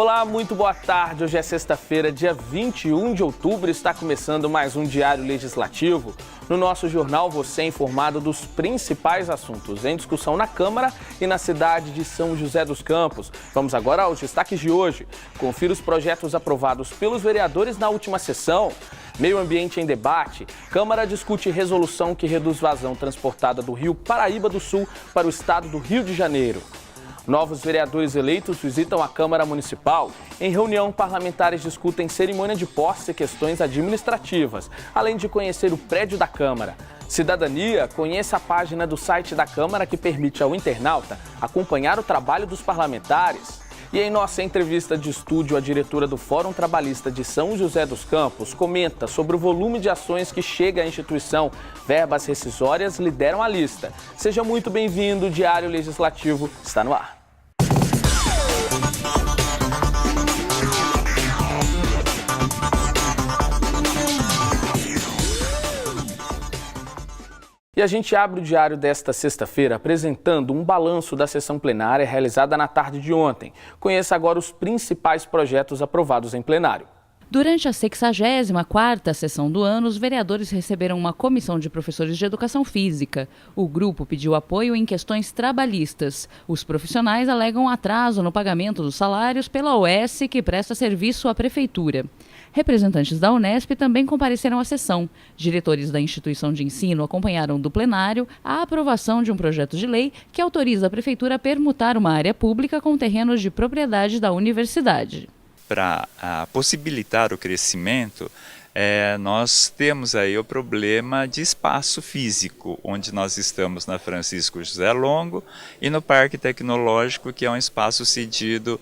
Olá, muito boa tarde. Hoje é sexta-feira, dia 21 de outubro, está começando mais um Diário Legislativo. No nosso jornal você é informado dos principais assuntos em discussão na Câmara e na cidade de São José dos Campos. Vamos agora aos destaques de hoje. Confira os projetos aprovados pelos vereadores na última sessão. Meio ambiente em debate. Câmara discute resolução que reduz vazão transportada do Rio Paraíba do Sul para o estado do Rio de Janeiro. Novos vereadores eleitos visitam a Câmara Municipal. Em reunião, parlamentares discutem cerimônia de posse e questões administrativas, além de conhecer o prédio da Câmara. Cidadania, conheça a página do site da Câmara que permite ao internauta acompanhar o trabalho dos parlamentares. E em nossa entrevista de estúdio, a diretora do Fórum Trabalhista de São José dos Campos comenta sobre o volume de ações que chega à instituição. Verbas rescisórias lideram a lista. Seja muito bem-vindo, o Diário Legislativo está no ar. E a gente abre o diário desta sexta-feira apresentando um balanço da sessão plenária realizada na tarde de ontem. Conheça agora os principais projetos aprovados em plenário. Durante a 64ª sessão do ano, os vereadores receberam uma comissão de professores de educação física. O grupo pediu apoio em questões trabalhistas. Os profissionais alegam atraso no pagamento dos salários pela OS, que presta serviço à prefeitura. Representantes da Unesp também compareceram à sessão. Diretores da instituição de ensino acompanharam do plenário a aprovação de um projeto de lei que autoriza a prefeitura a permutar uma área pública com terrenos de propriedade da universidade. Para possibilitar o crescimento, nós temos aí o problema de espaço físico, onde nós estamos na Francisco José Longo e no Parque Tecnológico, que é um espaço cedido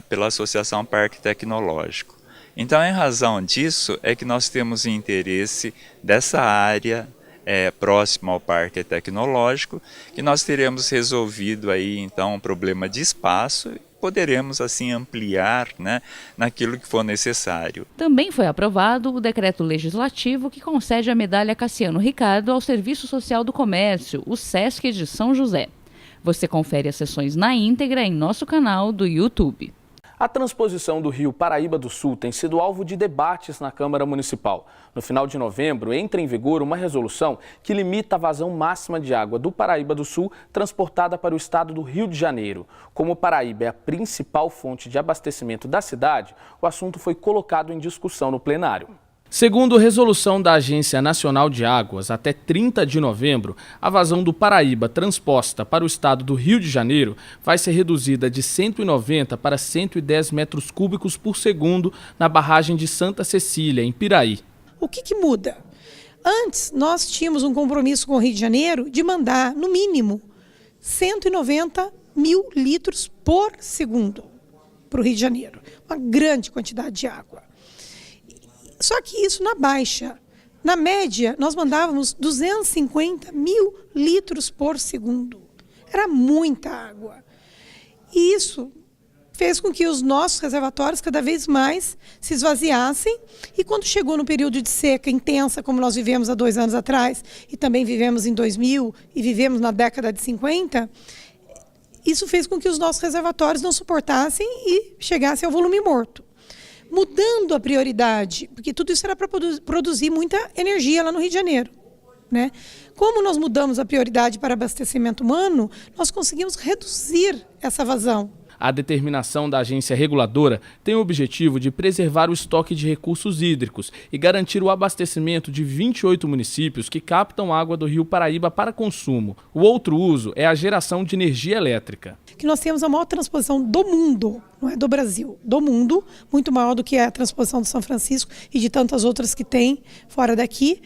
pela Associação Parque Tecnológico. Então, em razão disso, é que nós temos interesse dessa área próxima ao Parque Tecnológico, que nós teremos resolvido aí, então, um problema de espaço. Poderemos, assim, ampliar, naquilo que for necessário. Também foi aprovado o decreto legislativo que concede a medalha Cassiano Ricardo ao Serviço Social do Comércio, o SESC de São José. Você confere as sessões na íntegra em nosso canal do YouTube. A transposição do Rio Paraíba do Sul tem sido alvo de debates na Câmara Municipal. No final de novembro, entra em vigor uma resolução que limita a vazão máxima de água do Paraíba do Sul transportada para o estado do Rio de Janeiro. Como o Paraíba é a principal fonte de abastecimento da cidade, o assunto foi colocado em discussão no plenário. Segundo resolução da Agência Nacional de Águas, até 30 de novembro, a vazão do Paraíba transposta para o estado do Rio de Janeiro vai ser reduzida de 190 para 110 metros cúbicos por segundo na barragem de Santa Cecília, em Piraí. O que muda? Antes, nós tínhamos um compromisso com o Rio de Janeiro de mandar, no mínimo, 190 mil litros por segundo para o Rio de Janeiro. Uma grande quantidade de água. Só que isso na baixa. Na média, nós mandávamos 250 mil litros por segundo. Era muita água. E isso fez com que os nossos reservatórios cada vez mais se esvaziassem. E quando chegou no período de seca intensa, como nós vivemos há 2 anos atrás, e também vivemos em 2000 e vivemos na década de 50, isso fez com que os nossos reservatórios não suportassem e chegassem ao volume morto. Mudando a prioridade, porque tudo isso era para produzir muita energia lá no Rio de Janeiro, Como nós mudamos a prioridade para abastecimento humano, nós conseguimos reduzir essa vazão. A determinação da agência reguladora tem o objetivo de preservar o estoque de recursos hídricos e garantir o abastecimento de 28 municípios que captam água do Rio Paraíba para consumo. O outro uso é a geração de energia elétrica. Que nós temos a maior transposição do mundo, não é do Brasil, do mundo, muito maior do que a transposição do São Francisco e de tantas outras que tem fora daqui,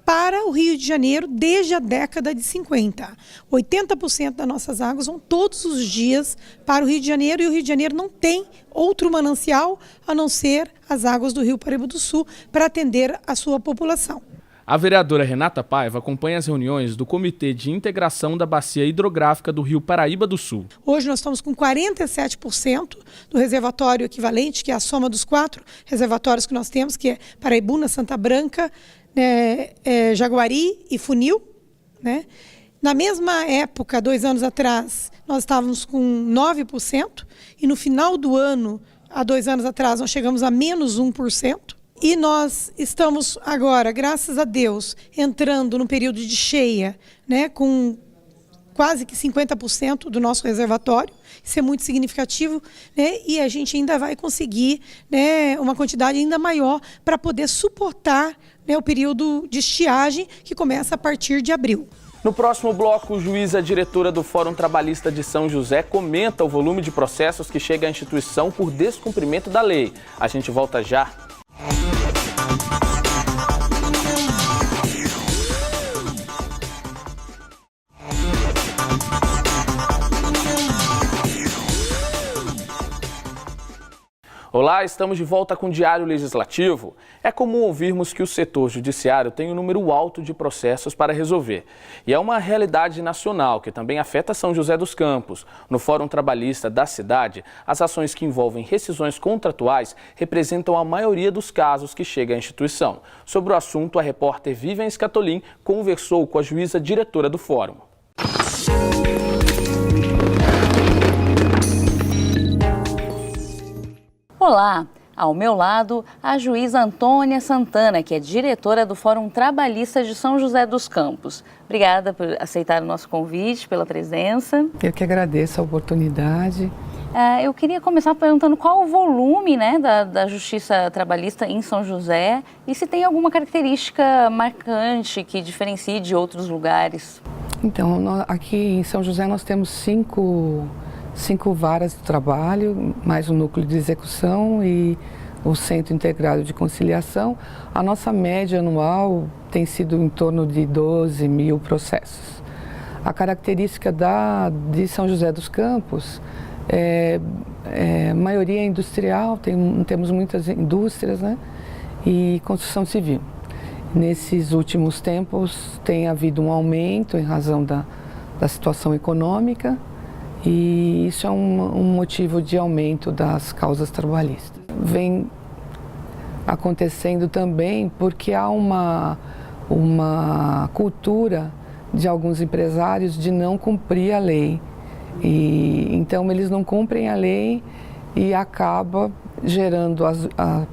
para o Rio de Janeiro desde a década de 50. 80% das nossas águas vão todos os dias para o Rio de Janeiro e o Rio de Janeiro não tem outro manancial a não ser as águas do Rio Paraíba do Sul para atender a sua população. A vereadora Renata Paiva acompanha as reuniões do Comitê de Integração da Bacia Hidrográfica do Rio Paraíba do Sul. Hoje nós estamos com 47% do reservatório equivalente, que é a soma dos 4 reservatórios que nós temos, que é Paraibuna, Santa Branca, Jaguari e Funil, Na mesma época, 2 anos atrás, nós estávamos com 9% e no final do ano, há 2 anos atrás, nós chegamos a menos 1%. E nós estamos agora, graças a Deus, entrando no período de cheia, né, com quase que 50% do nosso reservatório. Isso é muito significativo, né, e a gente ainda vai conseguir, né, uma quantidade ainda maior para poder suportar, né, o período de estiagem que começa a partir de abril. No próximo bloco, o juiz e diretora do Fórum Trabalhista de São José comenta o volume de processos que chega à instituição por descumprimento da lei. A gente volta já. Olá, estamos de volta com o Diário Legislativo. É comum ouvirmos que o setor judiciário tem um número alto de processos para resolver. E é uma realidade nacional que também afeta São José dos Campos. No Fórum Trabalhista da cidade, as ações que envolvem rescisões contratuais representam a maioria dos casos que chegam à instituição. Sobre o assunto, a repórter Vivian Scatolin conversou com a juíza diretora do Fórum. Olá, ao meu lado, a juíza Antônia Santana, que é diretora do Fórum Trabalhista de São José dos Campos. Obrigada por aceitar o nosso convite, pela presença. Eu que agradeço a oportunidade. Eu queria começar perguntando qual o volume, né, da Justiça Trabalhista em São José e se tem alguma característica marcante que diferencie de outros lugares. Então, aqui em São José nós temos cinco varas de trabalho, mais o núcleo de execução e o Centro Integrado de Conciliação. A nossa média anual tem sido em torno de 12 mil processos. A característica de São José dos Campos maioria industrial, temos muitas indústrias, né? E construção civil. Nesses últimos tempos tem havido um aumento em razão da situação econômica, e isso é um motivo de aumento das causas trabalhistas. Vem acontecendo também porque há uma cultura de alguns empresários de não cumprir a lei. E então eles não cumprem a lei e acaba gerando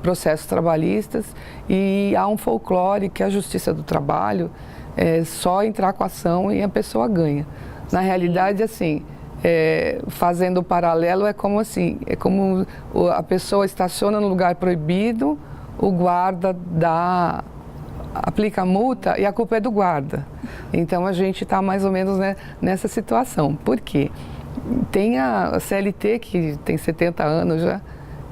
processos trabalhistas, e há um folclore que a Justiça do Trabalho é só entrar com a ação e a pessoa ganha. Na realidade, assim, fazendo o paralelo, é como a pessoa estaciona no lugar proibido, o guarda aplica a multa e a culpa é do guarda. Então a gente está mais ou menos, né, nessa situação. Por quê? Tem a CLT, que tem 70 anos já,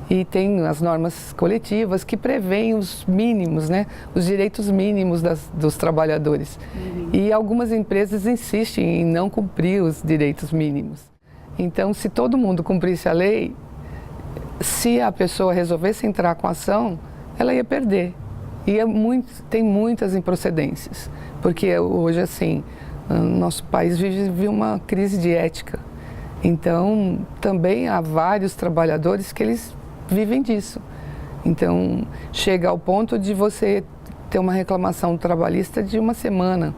e tem as normas coletivas que prevêem os mínimos, né, os direitos mínimos dos trabalhadores. Uhum. E algumas empresas insistem em não cumprir os direitos mínimos. Então, se todo mundo cumprisse a lei, se a pessoa resolvesse entrar com a ação, ela ia perder. E tem muitas improcedências, porque hoje, assim, nosso país vive uma crise de ética. Então, também há vários trabalhadores que eles vivem disso. Então, chega ao ponto de você ter uma reclamação trabalhista de uma semana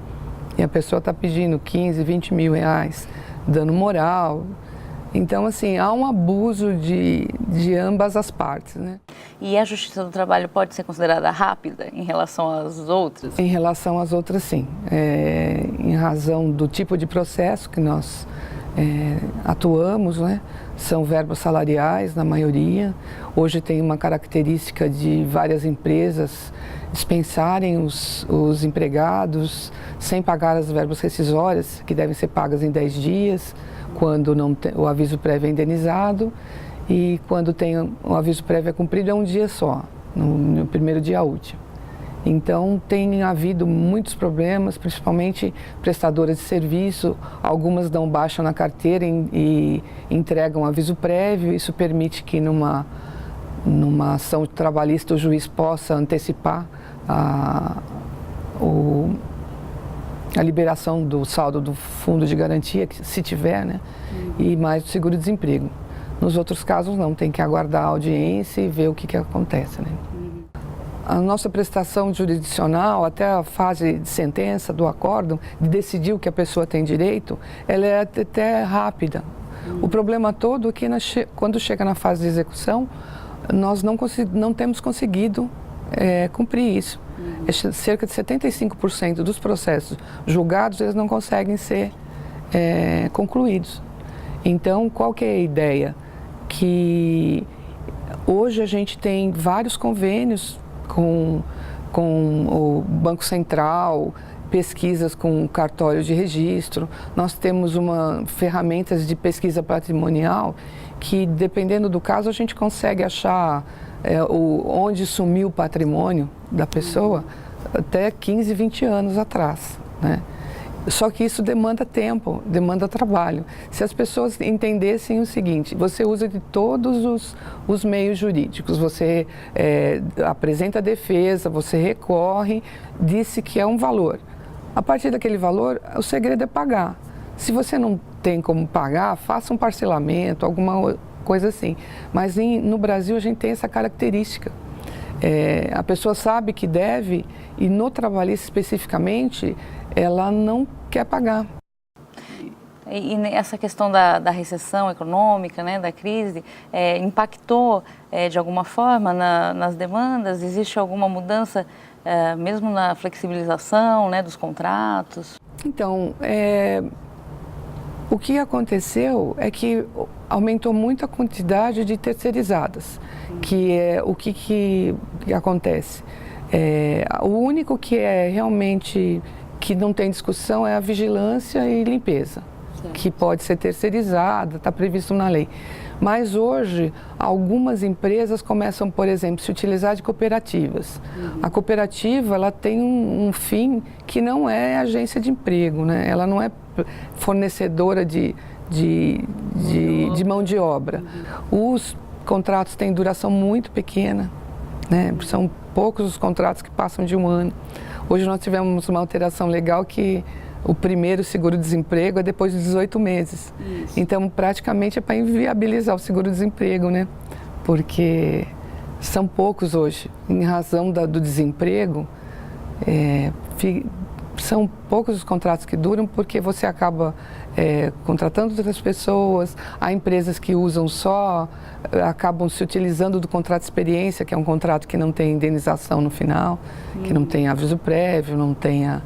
e a pessoa está pedindo 15, 20 mil reais, dano moral. Então, assim, há um abuso de ambas as partes, né? E a Justiça do Trabalho pode ser considerada rápida em relação às outras? Em relação às outras, sim. Em razão do tipo de processo que nós atuamos, né? São verbas salariais, na maioria. Hoje tem uma característica de várias empresas dispensarem os empregados sem pagar as verbas rescisórias, que devem ser pagas em 10 dias, quando não tem, o aviso prévio é indenizado, e quando tem o aviso prévio é cumprido é um dia só, no primeiro dia útil. Então, tem havido muitos problemas, principalmente prestadoras de serviço. Algumas dão baixa na carteira e entregam aviso prévio. Isso permite que numa ação trabalhista o juiz possa antecipar a liberação do saldo do fundo de garantia, se tiver, né? E mais do seguro-desemprego. Nos outros casos não, tem que aguardar a audiência e ver o que acontece, né? a nossa prestação jurisdicional, até a fase de sentença do acórdão, de decidir o que a pessoa tem direito, ela é até rápida. O problema todo é que quando chega na fase de execução, nós não temos conseguido cumprir isso. Cerca de 75% dos processos julgados, eles não conseguem ser concluídos. Então, qual que é a ideia? Que hoje a gente tem vários convênios com o Banco Central, pesquisas com cartório de registro. Nós temos ferramentas de pesquisa patrimonial que, dependendo do caso, a gente consegue achar onde sumiu o patrimônio da pessoa até 15, 20 anos atrás, né? Só que isso demanda tempo, demanda trabalho. Se as pessoas entendessem o seguinte, você usa de todos os meios jurídicos, você apresenta a defesa, você recorre, disse que é um valor. A partir daquele valor, o segredo é pagar. Se você não tem como pagar, faça um parcelamento, alguma coisa assim. Mas no Brasil a gente tem essa característica. A pessoa sabe que deve e no trabalhista especificamente, ela não quer pagar. E essa questão da recessão econômica, né, da crise, impactou de alguma forma nas demandas? Existe alguma mudança mesmo na flexibilização, né, dos contratos? Então, o que aconteceu é que aumentou muito a quantidade de terceirizadas, que é o que acontece. O único que realmente que não tem discussão é a vigilância e limpeza, certo, que pode ser terceirizada, está previsto na lei. Mas hoje, algumas empresas começam, por exemplo, a se utilizar de cooperativas. A cooperativa, ela tem um fim que não é agência de emprego, né? Ela não é fornecedora de mão de obra. Os contratos têm duração muito pequena, né? São poucos os contratos que passam de 1 ano. Hoje nós tivemos uma alteração legal que o primeiro seguro-desemprego é depois de 18 meses. Isso. Então, praticamente é para inviabilizar o seguro-desemprego, né? Porque são poucos hoje. Em razão do desemprego, são poucos os contratos que duram porque você acaba contratando outras pessoas, há empresas que usam acabam se utilizando do contrato de experiência, que é um contrato que não tem indenização no final, que não tem aviso prévio, não tem a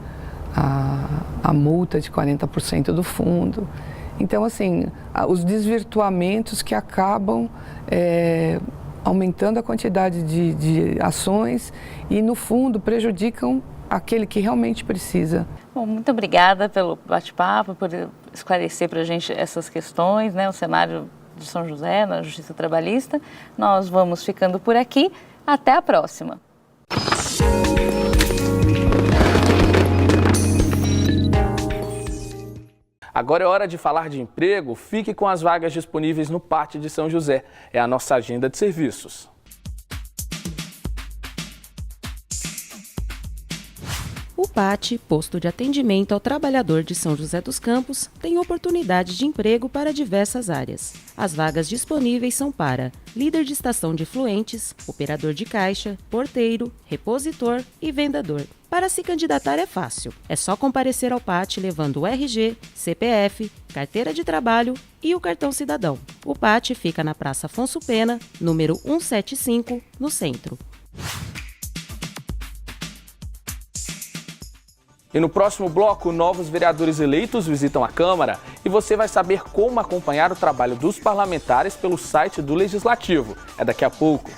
multa de 40% do fundo. Então, assim, os desvirtuamentos que acabam aumentando a quantidade de ações e, no fundo, prejudicam aquele que realmente precisa. Bom, muito obrigada pelo bate-papo, por esclarecer para a gente essas questões, né, o cenário de São José, na Justiça Trabalhista. Nós vamos ficando por aqui. Até a próxima. Agora é hora de falar de emprego. Fique com as vagas disponíveis no PAT de São José. É a nossa agenda de serviços. O PAT, Posto de Atendimento ao Trabalhador de São José dos Campos, tem oportunidade de emprego para diversas áreas. As vagas disponíveis são para líder de estação de fluentes, operador de caixa, porteiro, repositor e vendedor. Para se candidatar é fácil, é só comparecer ao PAT levando o RG, CPF, carteira de trabalho e o cartão cidadão. O PAT fica na Praça Afonso Pena, número 175, no centro. E no próximo bloco, novos vereadores eleitos visitam a Câmara e você vai saber como acompanhar o trabalho dos parlamentares pelo site do Legislativo. É daqui a pouco.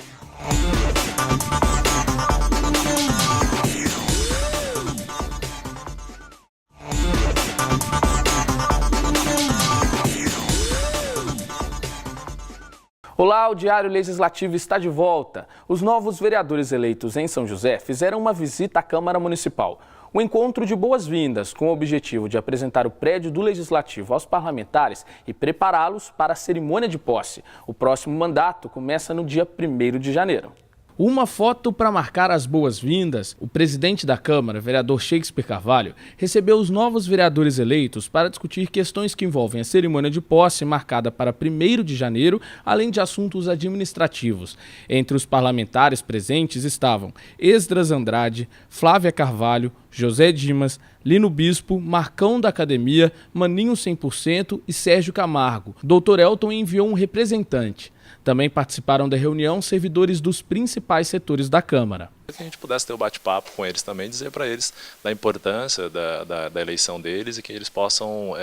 Olá, o Diário Legislativo está de volta. Os novos vereadores eleitos em São José fizeram uma visita à Câmara Municipal. Um encontro de boas-vindas com o objetivo de apresentar o prédio do Legislativo aos parlamentares e prepará-los para a cerimônia de posse. O próximo mandato começa no dia 1º de janeiro. Uma foto para marcar as boas-vindas. O presidente da Câmara, vereador Shakespeare Carvalho, recebeu os novos vereadores eleitos para discutir questões que envolvem a cerimônia de posse marcada para 1º de janeiro, além de assuntos administrativos. Entre os parlamentares presentes estavam Esdras Andrade, Flávia Carvalho, José Dimas, Lino Bispo, Marcão da Academia, Maninho 100% e Sérgio Camargo. Dr. Elton enviou um representante. Também participaram da reunião servidores dos principais setores da Câmara. Que a gente pudesse ter um bate-papo com eles também, dizer para eles da importância da eleição deles e que eles possam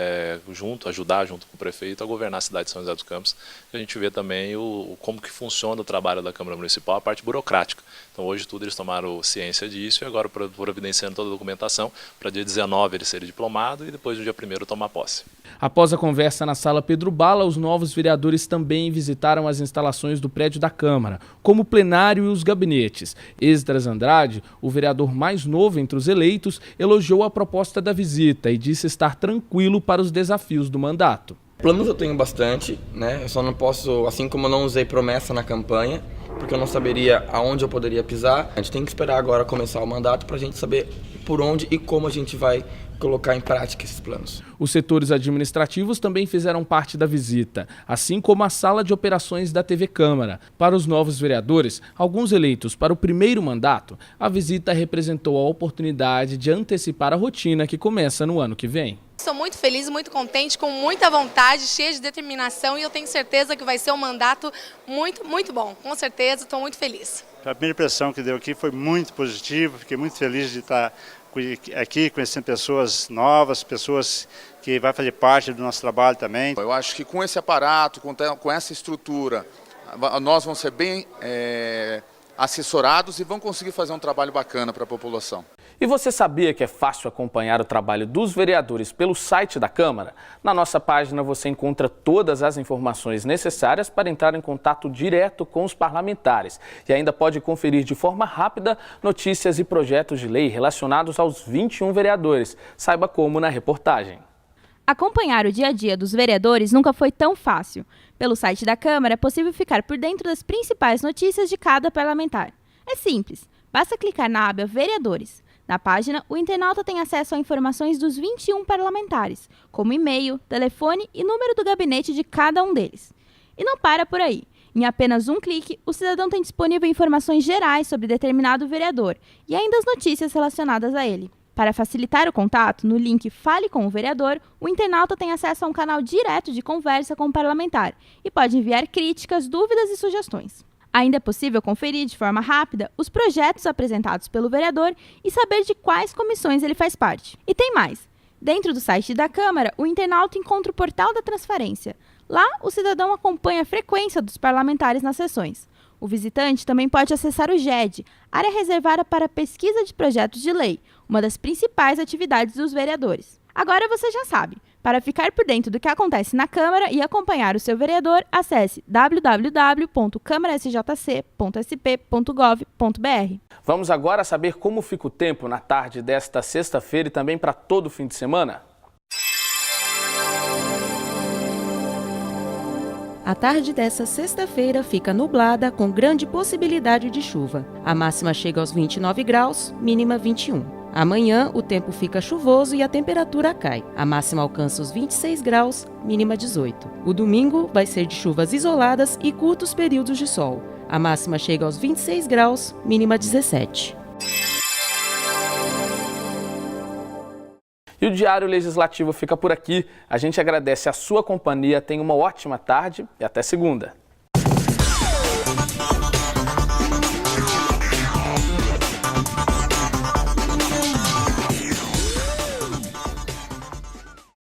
ajudar junto com o prefeito a governar a cidade de São José dos Campos. A gente vê também como que funciona o trabalho da Câmara Municipal, a parte burocrática. Então hoje tudo eles tomaram ciência disso e agora providenciando toda a documentação para dia 19 ele ser diplomado e depois do dia 1º tomar posse. Após a conversa na sala Pedro Bala, os novos vereadores também visitaram as instalações do prédio da Câmara, como o plenário e os gabinetes. Esdras Andrade, o vereador mais novo entre os eleitos, elogiou a proposta da visita e disse estar tranquilo para os desafios do mandato. Planos eu tenho bastante, né? Eu só não posso, assim como eu não usei promessa na campanha, porque eu não saberia aonde eu poderia pisar. A gente tem que esperar agora começar o mandato para a gente saber por onde e como a gente vai colocar em prática esses planos. Os setores administrativos também fizeram parte da visita, assim como a sala de operações da TV Câmara. Para os novos vereadores, alguns eleitos para o 1º mandato, a visita representou a oportunidade de antecipar a rotina que começa no ano que vem. Estou muito feliz, muito contente, com muita vontade, cheia de determinação e eu tenho certeza que vai ser um mandato muito, muito bom. Com certeza, estou muito feliz. A primeira impressão que deu aqui foi muito positiva, fiquei muito feliz de estar aqui conhecendo pessoas novas, pessoas que vão fazer parte do nosso trabalho também. Eu acho que com esse aparato, com essa estrutura, nós vamos ser bem assessorados e vamos conseguir fazer um trabalho bacana para a população. E você sabia que é fácil acompanhar o trabalho dos vereadores pelo site da Câmara? Na nossa página você encontra todas as informações necessárias para entrar em contato direto com os parlamentares. E ainda pode conferir de forma rápida notícias e projetos de lei relacionados aos 21 vereadores. Saiba como na reportagem. Acompanhar o dia a dia dos vereadores nunca foi tão fácil. Pelo site da Câmara é possível ficar por dentro das principais notícias de cada parlamentar. É simples, basta clicar na aba Vereadores. Na página, o internauta tem acesso a informações dos 21 parlamentares, como e-mail, telefone e número do gabinete de cada um deles. E não para por aí. Em apenas um clique, o cidadão tem disponível informações gerais sobre determinado vereador e ainda as notícias relacionadas a ele. Para facilitar o contato, no link Fale com o Vereador, o internauta tem acesso a um canal direto de conversa com o parlamentar e pode enviar críticas, dúvidas e sugestões. Ainda é possível conferir de forma rápida os projetos apresentados pelo vereador e saber de quais comissões ele faz parte. E tem mais! Dentro do site da Câmara, o internauta encontra o portal da transparência. Lá, o cidadão acompanha a frequência dos parlamentares nas sessões. O visitante também pode acessar o GED, área reservada para pesquisa de projetos de lei, uma das principais atividades dos vereadores. Agora você já sabe. Para ficar por dentro do que acontece na Câmara e acompanhar o seu vereador, acesse www.câmarasjc.sp.gov.br. Vamos agora saber como fica o tempo na tarde desta sexta-feira e também para todo o fim de semana? A tarde dessa sexta-feira fica nublada com grande possibilidade de chuva. A máxima chega aos 29 graus, mínima 21. Amanhã, o tempo fica chuvoso e a temperatura cai. A máxima alcança os 26 graus, mínima 18. O domingo vai ser de chuvas isoladas e curtos períodos de sol. A máxima chega aos 26 graus, mínima 17. E o Diário Legislativo fica por aqui. A gente agradece a sua companhia, tenha uma ótima tarde e até segunda.